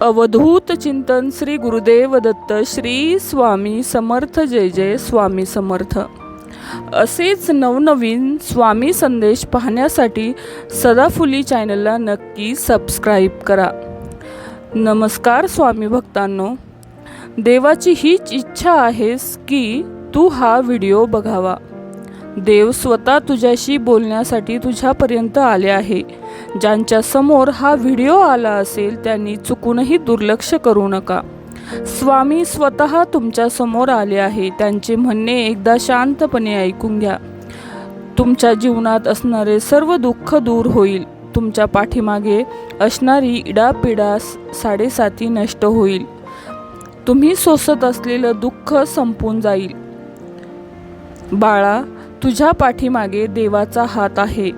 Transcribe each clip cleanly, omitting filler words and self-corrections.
अवधूत चिंतन श्री गुरुदेव दत्त श्री स्वामी समर्थ जय जय स्वामी समर्थ। असेच नवनवीन स्वामी संदेश पाहण्यासाठी सदाफुली चॅनलला नक्की सबस्क्राईब करा। नमस्कार स्वामी भक्तांनो, देवाची हीच इच्छा आहे की तू हा व्हिडिओ बघावा। देव स्वतः तुझ्याशी बोलण्यासाठी तुझ्यापर्यंत आले आहे। ज्यांच्या समोर हा व्हिडिओ आला असेल त्यांनी चुकूनही दुर्लक्ष करू नका। स्वामी स्वतः तुमच्या समोर आले आहे। त्यांचे म्हणणे एकदा शांतपणे ऐकून घ्या। तुमच्या जीवनात असणारे सर्व दुःख दूर होईल। तुमच्या पाठीमागे असणारी इडापिडा साडेसाती नष्ट होईल। तुम्ही सोसत असलेलं दुःख संपून जाईल। बाळा, तुझ्या पाठीमागे देवाचा हात आहे।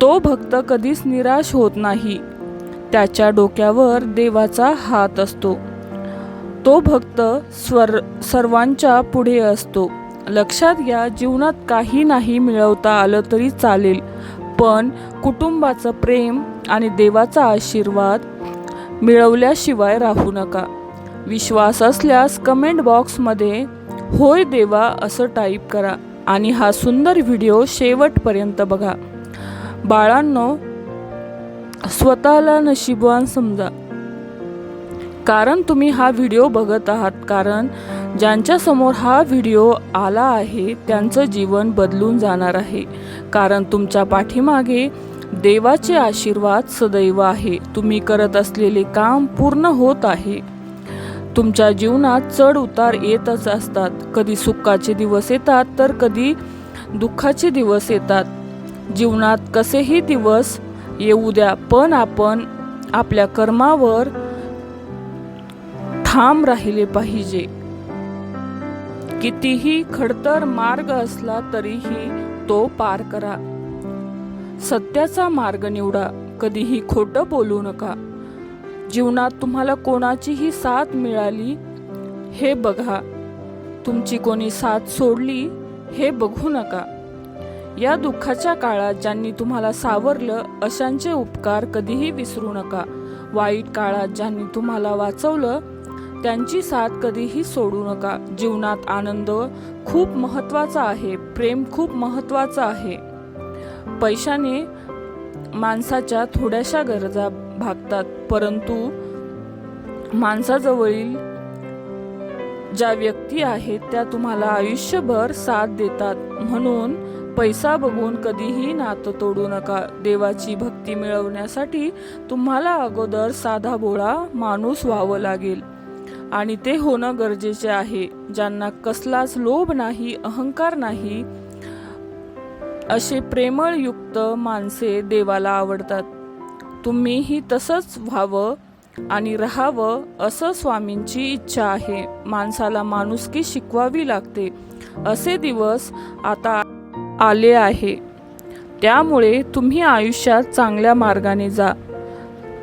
तो भक्त कधीच निराश होत नाही। त्याच्या डोक्यावर देवाचा हात असतो। तो भक्त सर्वांच्या पुढे असतो। लक्षात घ्या, जीवनात काही नाही मिळवता आलं तरी चालेल, पण कुटुंबाचं प्रेम आणि देवाचा आशीर्वाद मिळवल्याशिवाय राहू नका। विश्वास असल्यास कमेंट बॉक्समध्ये होय देवा असं टाईप करा आणि हा सुंदर व्हिडिओ शेवटपर्यंत बघा। बाळांनो, स्वतःला नशीबवान समजा, कारण तुम्ही हा व्हिडिओ बघत आहात। कारण ज्यांच्या समोर हा व्हिडिओ आला आहे त्यांचं जीवन बदलून जाणार आहे। कारण तुमच्या पाठीमागे देवाचे आशीर्वाद सदैव आहे। तुम्ही करत असलेले काम पूर्ण होत आहे। तुमच्या जीवनात चढ उतार येतच असतात। कधी सुखाचे दिवस येतात तर कधी दुःखाचे दिवस येतात। जीवनात कसेही दिवस येऊ द्या, पण आपण आपल्या कर्मावर ठाम राहिले पाहिजे। कितीही खडतर मार्ग असला तरीही तो पार करा। सत्याचा मार्ग निवडा। कधीही खोटं बोलू नका। जीवनात तुम्हाला कोणाचीही साथ मिळाली हे बघा, तुमची कोणी साथ सोडली हे बघू नका। या दुःखाच्या काळात ज्यांनी तुम्हाला सावरलं अशांचे उपकार कधीही विसरू नका। वाईट काळात ज्यांनी तुम्हाला वाचवलं त्यांची साथ कधीही सोडू नका। जीवनात आनंद खूप महत्त्वाचा आहे। प्रेम खूप महत्त्वाचं आहे। पैशाने माणसाच्या थोड्याशा गरजा भागतात, परंतु माणसाजवळील ज्या व्यक्ती आहेत त्या तुम्हाला आयुष्यभर साथ देतात। म्हणून पैसा बघून कधीही नातं तोडू नका। देवाची भक्ती मिळवण्यासाठी तुम्हाला अगोदर साधा भोळा माणूस व्हावं लागेल आणि ते होणं गरजेचे आहे। ज्यांना कसलाच लोभ नाही, अहंकार नाही, असे प्रेमळयुक्त माणसे देवाला आवडतात। तुम्हीही तसंच व्हावं आणि राहावं असं स्वामींची इच्छा आहे। माणसाला माणुसकी शिकवावी लागते। असे दिवस आता आले आहे। त्यामुळे तुम्ही आयुष्यात चांगल्या मार्गाने जा।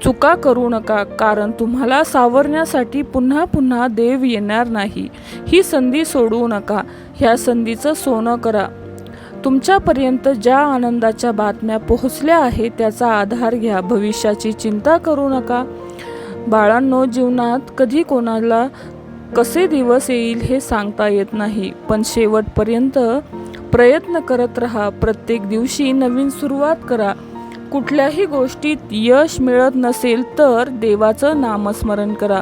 चुका करू नका, कारण तुम्हाला सावरण्यासाठी पुन्हा पुन्हा देव येणार नाही। ही संधी सोडू नका। ह्या संधीचं सोनं करा। तुमच्यापर्यंत ज्या आनंदाच्या बातम्या पोहोचल्या आहेत त्याचा आधार घ्या। भविष्याची चिंता करू नका। बाळांनो, जीवनात कधी कोणाला कसे दिवस येईल हे सांगता येत नाही, पण शेवटपर्यंत प्रयत्न करत राहा। प्रत्येक दिवशी नवीन सुरुवात करा। कुठल्याही गोष्टीत यश मिळत नसेल तर देवाचं नामस्मरण करा।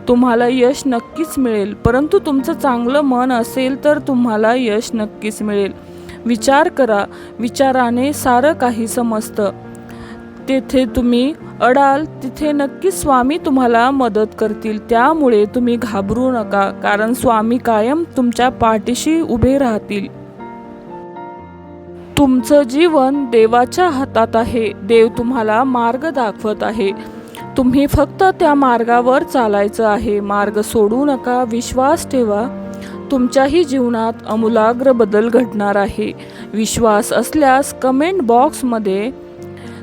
तुम्हाला यश नक्कीच मिळेल, परंतु तुमचं चांगलं मन असेल तर तुम्हाला यश नक्कीच मिळेल। विचार करा। विचाराने सारं काही समजतं। तेथे तुम्ही अडाल तिथे नक्कीच स्वामी तुम्हाला मदत करतील। त्यामुळे तुम्ही घाबरू नका, कारण स्वामी कायम तुमच्या पाठीशी उभे राहतील। तुमचं जीवन देवाच्या हातात आहे। देव तुम्हाला मार्ग दाखवत आहे। तुम्ही फक्त त्या मार्गावर चालायचं आहे। मार्ग सोडू नका। विश्वास ठेवा। तुमच्याही जीवनात आमूलाग्र बदल घडणार आहे। विश्वास असल्यास कमेंट बॉक्समध्ये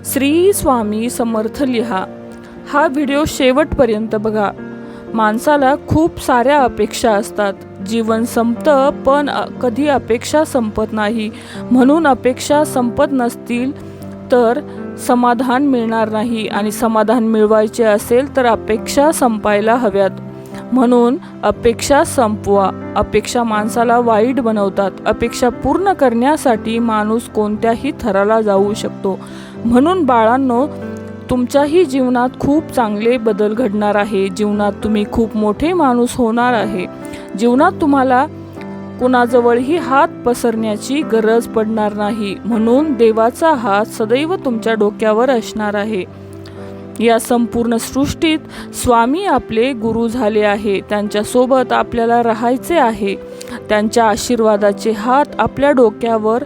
श्री स्वामी समर्थ लिहा। हा व्हिडिओ शेवटपर्यंत बघा। माणसाला खूप साऱ्या अपेक्षा असतात। जीवन संपतं, पण कधी अपेक्षा संपत नाही। म्हणून अपेक्षा संपत नसतील तर समाधान मिळणार नाही आणि समाधान मिळवायचे असेल तर अपेक्षा संपायला हव्यात. म्हणून अपेक्षा संपवा. अपेक्षा माणसाला वाईट बनवतात. अपेक्षा पूर्ण करण्यासाठी माणूस कोणत्याही थराला जाऊ शकतो. म्हणून बाळांनो, तुमच्याही जीवनात खूप चांगले बदल घडणार आहे. जीवनात तुम्ही खूप मोठे माणूस होणार आहे. जीवनात तुम्हाला कुणाजवळही हात पसरण्याची गरज पडणार नाही. म्हणून देवाचा हात सदैव तुमच्या डोक्यावर असणार आहे. या संपूर्ण सृष्टीत स्वामी आपले गुरु झाले आहे. त्यांच्यासोबत आपल्याला राहायचे आहे. त्यांच्या आशीर्वादाचे हात आपल्या डोक्यावर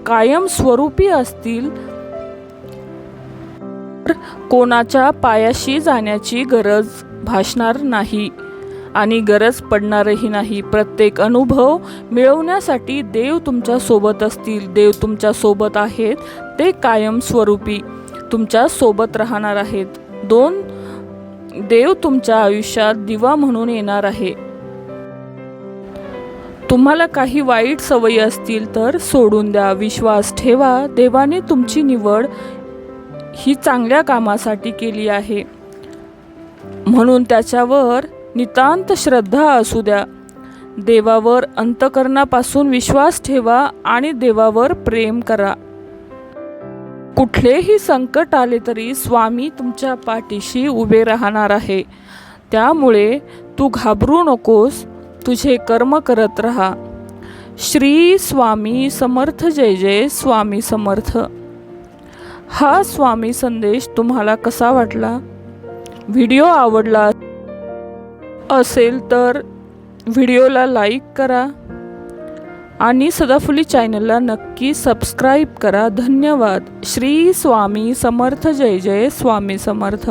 कायम स्वरूपी असतील. कोणाच्या पायाशी जाण्याची गरज भासणार नाही आणि गरज पडणारही नाही. प्रत्येक अनुभव मिळवण्यासाठी देव तुमच्या सोबत असतील. देव तुमच्या सोबत आहेत. ते कायम स्वरूपी तुमच्या सोबत राहणार आहेत. 2 देव तुमच्या आयुष्यात दिवा म्हणून येणार आहे. तुम्हाला काही वाईट सवयी असतील तर सोडून द्या. विश्वास ठेवा. देवाने तुमची निवड ही चांगल्या कामासाठी केली आहे. म्हणून त्याच्यावर नितांत श्रद्धा असू द्या. देवावर अंतःकरणापासून विश्वास ठेवा आणि देवावर प्रेम करा. कुठलेही संकट आले तरी स्वामी तुमच्या पाठीशी उभे राहणार आहे. त्यामुळे तू घाबरू नकोस. तुझे कर्म करत राहा. श्री स्वामी समर्थ. जय जय स्वामी समर्थ. हा स्वामी संदेश तुम्हाला कसा वाटला? व्हिडिओ आवडला असेल तर व्हिडिओला लाईक करा आणि सदाफुली चॅनलला नक्की सबस्क्राईब करा. धन्यवाद. श्री स्वामी समर्थ. जय जय स्वामी समर्थ.